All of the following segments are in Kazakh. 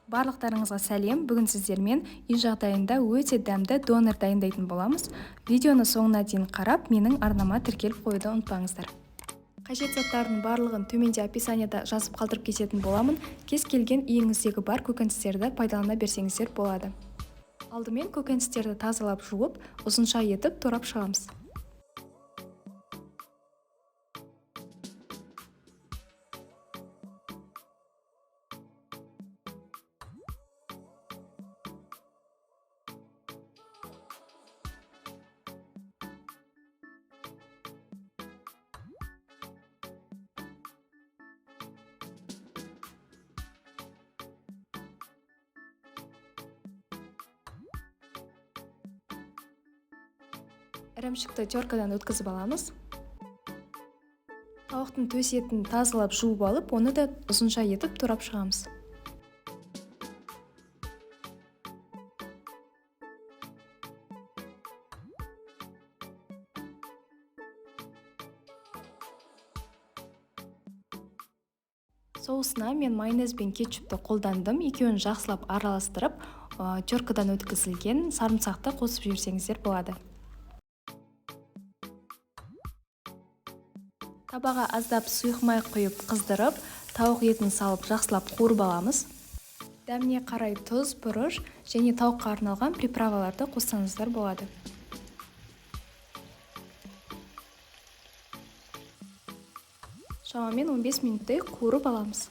Барлықтарыңызға сәлем. Бүгін сіздермен үй жағдайында өте дәмді донор дайындайтын боламыз. Видеоны соңына дейін қарап, менің арнама тіркеліп қоюды ұмытпаңыздар. Қажет заттардың барлығын төменде описанияда жазып қалдырып кететін боламын. Кез келген үйіңіздегі бар көкөністерді пайдалана берсеңіздер болады. Алдымен көкөністерді тазалап жуып, ұзынша етіп турап шығамыз. Ірімшікті теркадан өткізіп аламыз. Тауықтың төс етін тазалап жуып алып, оны да ұзынша етіп турап шығамыз. Соусына мен майонез бен кетчупты қолдандым. Екеуін жақсылап араластырып, теркадан өткізілген сарымсақты қосып жіберсеңіздер болады. Табаға аздап сұйық май құйып қыздырып, тауық етін салып жақсылап қуырып аламыз. Дәміне қарай тұз, бұрыш және тауыққа арналған приправаларды қоссаңыздар болады. Шамамен 15 минуттай қуырып аламыз.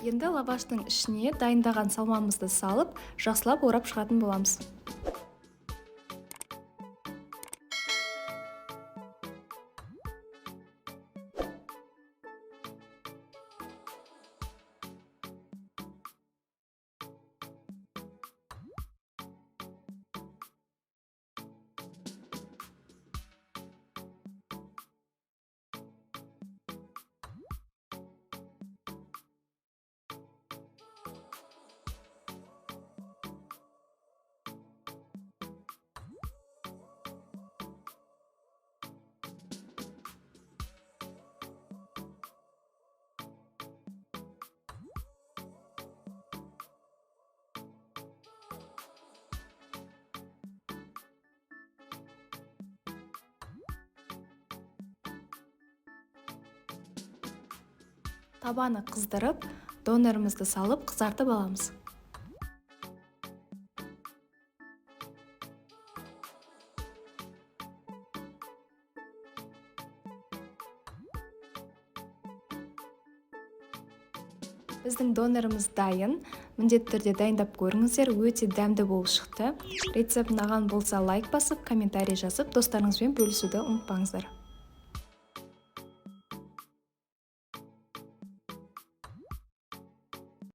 Енді лаваштың ішіне дайындаған салмамызды салып, жақсылап орап шығатын боламыз. Табаны қыздырып, донорымызды салып қызартып аламыз. Біздің донорымыз дайын. Міндетті түрде дайындап көріңіздер, өте дәмді болып шықты. Рецепт ұнаған болса лайк басып, комментарий жазып, достарыңызбен бөлісуді ұмытпаңыздар.